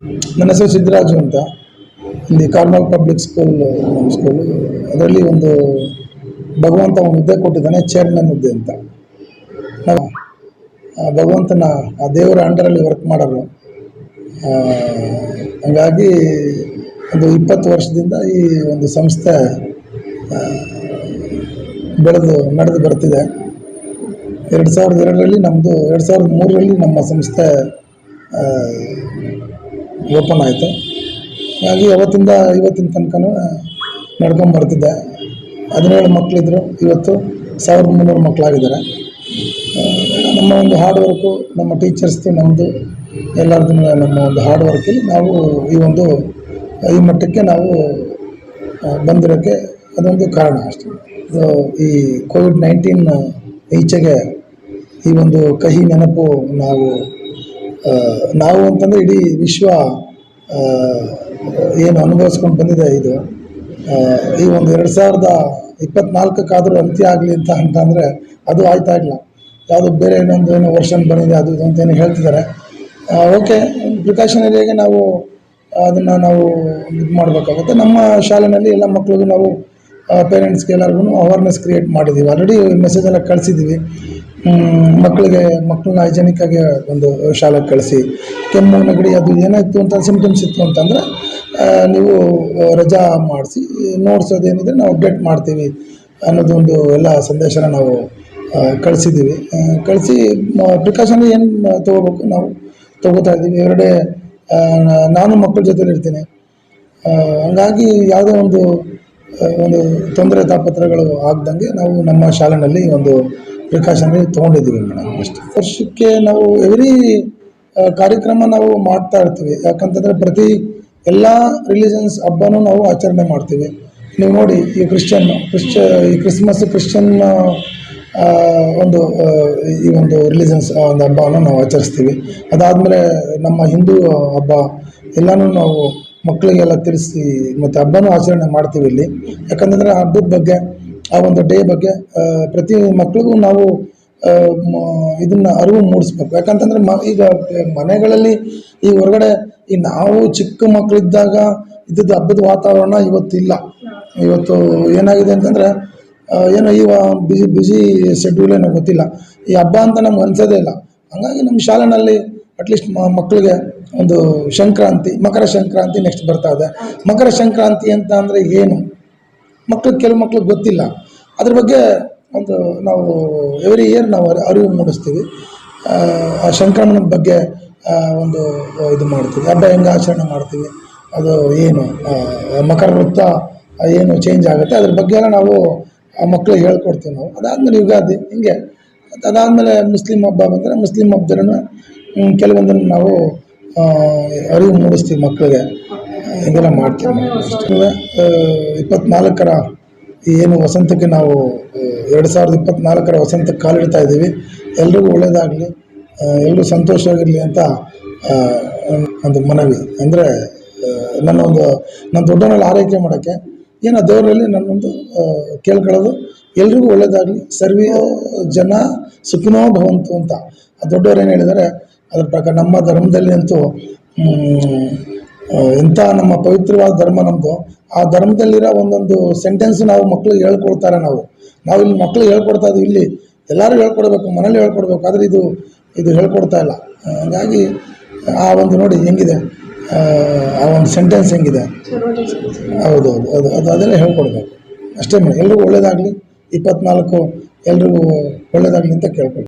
ನನ್ನ ಹೆಸರು ಸಿದ್ದರಾಜು ಅಂತ. ಇಲ್ಲಿ ಕಾರ್ಮಲ್ ಪಬ್ಲಿಕ್ ಸ್ಕೂಲ್ ನಮ್ಮ ಸ್ಕೂಲು. ಅದರಲ್ಲಿ ಒಂದು ಭಗವಂತ ಒಂದು ಹುದ್ದೆ ಕೊಟ್ಟಿದ್ದಾನೆ, ಚೇರ್ಮನ್ ಹುದ್ದೆ ಅಂತ. ನಾವು ಭಗವಂತನ ಆ ದೇವರ ಅಂಡರಲ್ಲಿ ವರ್ಕ್ ಮಾಡೋರು. ಹಾಗಾಗಿ ಒಂದು 20 ವರ್ಷದಿಂದ ಈ ಒಂದು ಸಂಸ್ಥೆ ನಡೆದು ಬರ್ತಿದೆ. 2002ರಲ್ಲಿ ನಮ್ಮದು, 2003ರಲ್ಲಿ ನಮ್ಮ ಸಂಸ್ಥೆ ಓಪನ್ ಆಯಿತು. ಹಾಗಾಗಿ ಅವತ್ತಿಂದ ಇವತ್ತಿನ ತನಕ ನಡ್ಕೊಂಬರ್ತಿದ್ದೆ. 17 ಮಕ್ಕಳಿದ್ರು, ಇವತ್ತು 1300 ಮಕ್ಕಳಾಗಿದ್ದಾರೆ. ನಮ್ಮ ಒಂದು ಹಾರ್ಡ್ ವರ್ಕು, ನಮ್ಮ ಟೀಚರ್ಸ್ದು, ನಮ್ಮದು ಎಲ್ಲರದ್ದು ನಮ್ಮ ಒಂದು ಹಾರ್ಡ್ ವರ್ಕಲ್ಲಿ ನಾವು ಈ ಮಟ್ಟಕ್ಕೆ ನಾವು ಬಂದಿರೋಕ್ಕೆ ಅದೊಂದು ಕಾರಣ ಅಷ್ಟೇ. ಈ ಕೋವಿಡ್-19 ಈಚೆಗೆ ಈ ಒಂದು ಕಹಿ ನೆನಪು ನಾವು ಅಂತಂದರೆ ಇಡೀ ವಿಶ್ವ ಏನು ಅನುಭವಿಸ್ಕೊಂಡು ಬಂದಿದೆ. ಇದು ಈ ಒಂದು 2024 ಅಂತ್ಯ ಆಗಲಿ ಅಂತಂದರೆ ಅದು ಆಯ್ತಾ ಇಲ್ಲ. ಯಾವುದು ಬೇರೆ ಏನೋ ವರ್ಷನ್ ಬಂದಿದೆ ಅದು ಅಂತೇನು ಹೇಳ್ತಿದ್ದಾರೆ. ಓಕೆ, ಪ್ರಿಕಾಷನರಿಯಾಗಿ ನಾವು ಅದನ್ನು ಇದು ಮಾಡಬೇಕಾಗುತ್ತೆ. ನಮ್ಮ ಶಾಲೆಯಲ್ಲಿ ಎಲ್ಲ ಮಕ್ಕಳಿಗೂ ನಾವು ಪೇರೆಂಟ್ಸ್ಗೆ ಎಲ್ಲರಿಗೂ ಅವೇರ್ನೆಸ್ ಕ್ರಿಯೇಟ್ ಮಾಡಿದ್ದೀವಿ. ಆಲ್ರೆಡಿ ಮೆಸೇಜೆಲ್ಲ ಕಳಿಸಿದ್ದೀವಿ. ಮಕ್ಕಳನ್ನ ಹೈಜೆನಿಕ್ಕಾಗಿ ಒಂದು ಶಾಲೆಗೆ ಕಳಿಸಿ, ಕೆಮ್ಮು ನೆಗಡಿ ಅದು ಏನಾಯಿತು ಅಂತ ಸಿಂಪ್ಟಮ್ಸ್ ಇತ್ತು ಅಂತಂದರೆ ನೀವು ರಜಾ ಮಾಡಿಸಿ, ನೋಟ್ಸ್ ಅದೇನಿದೆ ನಾವು ಅಪ್ಡೇಟ್ ಮಾಡ್ತೀವಿ ಅನ್ನೋದೊಂದು ಎಲ್ಲ ಸಂದೇಶನ ನಾವು ಕಳಿಸಿ ಪ್ರಿಕಾಷನ್ ಏನು ತೊಗೋಬೇಕು ನಾವು ತೊಗೋತಾ ಇದ್ದೀವಿ. ಎರಡೇ ನಾನು ಮಕ್ಕಳ ಜೊತೆಲಿ ಇರ್ತೀನಿ. ಹಂಗಾಗಿ ಯಾವುದೇ ಒಂದು ತೊಂದರೆ ತಾಪತ್ರಗಳು ಆಗದಂಗೆ ನಾವು ನಮ್ಮ ಶಾಲೆಯಲ್ಲಿ ಒಂದು ಪ್ರಿಕಾಷನರಿ ತೊಗೊಂಡಿದ್ದೀವಿ ಮೇಡಮ್. ಅಷ್ಟೇ. ವರ್ಷಕ್ಕೆ ನಾವು ಎವ್ರಿ ಕಾರ್ಯಕ್ರಮ ನಾವು ಮಾಡ್ತಾ ಇರ್ತೀವಿ. ಯಾಕಂತಂದರೆ ಪ್ರತಿ ಎಲ್ಲ ರಿಲಿಜನ್ಸ್ ಹಬ್ಬನೂ ನಾವು ಆಚರಣೆ ಮಾಡ್ತೀವಿ. ನೀವು ನೋಡಿ, ಈ ಕ್ರಿಸ್ಮಸ್ ಕ್ರಿಶ್ಚಿಯನ್ ಈ ಒಂದು ರಿಲಿಜನ್ಸ್ ಒಂದು ಹಬ್ಬವನ್ನು ನಾವು ಆಚರಿಸ್ತೀವಿ. ಅದಾದಮೇಲೆ ನಮ್ಮ ಹಿಂದೂ ಹಬ್ಬ ಎಲ್ಲನೂ ನಾವು ಮಕ್ಕಳಿಗೆಲ್ಲ ತಿಳಿಸಿ ಮತ್ತು ಹಬ್ಬನೂ ಆಚರಣೆ ಮಾಡ್ತೀವಿ ಇಲ್ಲಿ. ಯಾಕಂತಂದರೆ ಹಬ್ಬದ ಬಗ್ಗೆ, ಆ ಒಂದು ಡೇ ಬಗ್ಗೆ ಪ್ರತಿ ಮಕ್ಕಳಿಗೂ ನಾವು ಇದನ್ನು ಅರಿವು ಮೂಡಿಸ್ಬೇಕು. ಯಾಕಂತಂದರೆ ಈಗ ಮನೆಗಳಲ್ಲಿ ಈ ಹೊರಗಡೆ ನಾವು ಚಿಕ್ಕ ಮಕ್ಕಳಿದ್ದಾಗ ಇದ್ದದ್ದು ಹಬ್ಬದ ವಾತಾವರಣ ಇವತ್ತಿಲ್ಲ. ಇವತ್ತು ಏನಾಗಿದೆ ಅಂತಂದರೆ ಏನೋ ಬಿಸಿ ಶೆಡ್ಯೂಲ್ ಏನೋ ಗೊತ್ತಿಲ್ಲ, ಈ ಹಬ್ಬ ಅಂತ ನಮ್ಗೆ ಅನ್ಸೋದೇ ಇಲ್ಲ. ಹಾಗಾಗಿ ನಮ್ಮ ಶಾಲೆಯಲ್ಲಿ ಅಟ್ಲೀಸ್ಟ್ ಮಕ್ಕಳಿಗೆ ಒಂದು ಮಕರ ಸಂಕ್ರಾಂತಿ ನೆಕ್ಸ್ಟ್ ಬರ್ತಾ ಇದೆ. ಮಕರ ಸಂಕ್ರಾಂತಿ ಅಂತ ಅಂದರೆ ಏನು ಕೆಲವು ಮಕ್ಳಿಗೆ ಗೊತ್ತಿಲ್ಲ. ಅದ್ರ ಬಗ್ಗೆ ನಾವು ಎವ್ರಿ ಇಯರ್ ನಾವು ಅರಿವು ಮೂಡಿಸ್ತೀವಿ. ಆ ಸಂಕ್ರಮಣದ ಬಗ್ಗೆ ಇದು ಮಾಡ್ತೀವಿ. ಹಬ್ಬ ಹೆಂಗೆ ಆಚರಣೆ ಮಾಡ್ತೀವಿ, ಅದು ಏನು ಮಕರ ವೃತ್ತ ಏನು ಚೇಂಜ್ ಆಗುತ್ತೆ, ಅದ್ರ ಬಗ್ಗೆ ಎಲ್ಲ ನಾವು ಆ ಮಕ್ಕಳಿಗೆ ಹೇಳ್ಕೊಡ್ತೀವಿ ನಾವು. ಅದಾದಮೇಲೆ ಯುಗಾದಿ, ಹಿಂಗೆ ಅದಾದಮೇಲೆ ಮುಸ್ಲಿಂ ಹಬ್ಬ ಬಂದರೆ ಮುಸ್ಲಿಂ ಹಬ್ಬದಲ್ಲೂ ಕೆಲವೊಂದನ್ನು ನಾವು ಅರಿವು ಮೂಡಿಸ್ತೀವಿ ಮಕ್ಕಳಿಗೆ. ಹಿಂಗೆಲ್ಲ ಮಾಡ್ತೀವಿ. 24ರ ಏನು ವಸಂತಕ್ಕೆ ನಾವು 2024ರ ವಸಂತಕ್ಕೆ ಕಾಲಿಡ್ತಾ ಇದ್ದೀವಿ. ಎಲ್ರಿಗೂ ಒಳ್ಳೆಯದಾಗಲಿ, ಎಲ್ಲರೂ ಸಂತೋಷವಾಗಿರಲಿ ಅಂತ ಒಂದು ಮನವಿ. ಅಂದರೆ ನನ್ನ ದೊಡ್ಡವನಲ್ಲಿ ಆರೈಕೆ ಮಾಡೋಕ್ಕೆ ಏನೋ ದೇವರಲ್ಲಿ ನನ್ನೊಂದು ಕೇಳ್ಕೊಳ್ಳೋದು, ಎಲ್ರಿಗೂ ಒಳ್ಳೆಯದಾಗಲಿ, ಸರ್ವೇ ಜನ ಸುಖಿನೋ ಭವಂತು ಅಂತ ಆ ದೊಡ್ಡವರು ಏನು ಹೇಳಿದ್ದಾರೆ ಅದ್ರ ಪ್ರಕಾರ ನಮ್ಮ ಧರ್ಮದಲ್ಲಿ ಅಂತೂ ಎಂಥ ನಮ್ಮ ಪವಿತ್ರವಾದ ಧರ್ಮ ನಮ್ಮದು. ಆ ಧರ್ಮದಲ್ಲಿರೋ ಒಂದೊಂದು ಸೆಂಟೆನ್ಸ್ ನಾವು ಮಕ್ಕಳಿಗೆ ಹೇಳ್ಕೊಡ್ತಾರೆ. ನಾವು ಇಲ್ಲಿ ಮಕ್ಕಳಿಗೆ ಹೇಳ್ಕೊಡ್ತಾ ಇದ್ದೀವಿ. ಇಲ್ಲಿ ಎಲ್ಲರೂ ಹೇಳ್ಕೊಡ್ಬೇಕು, ಮನೇಲಿ ಹೇಳ್ಕೊಡ್ಬೇಕು, ಆದರೆ ಇದು ಹೇಳ್ಕೊಡ್ತಾ ಇಲ್ಲ. ಹಾಗಾಗಿ ಆ ಒಂದು ನೋಡಿ ಹೆಂಗಿದೆ, ಆ ಒಂದು ಸೆಂಟೆನ್ಸ್ ಹೆಂಗಿದೆ, ಹೌದು ಅದೆಲ್ಲ ಹೇಳ್ಕೊಡ್ಬೇಕು ಅಷ್ಟೇ. ಎಲ್ರಿಗೂ ಒಳ್ಳೆಯದಾಗಲಿ, 24 ಎಲ್ರಿಗೂ ಒಳ್ಳೆಯದಾಗಲಿ ಅಂತ ಕೇಳ್ಕೊಳ್ತೀವಿ.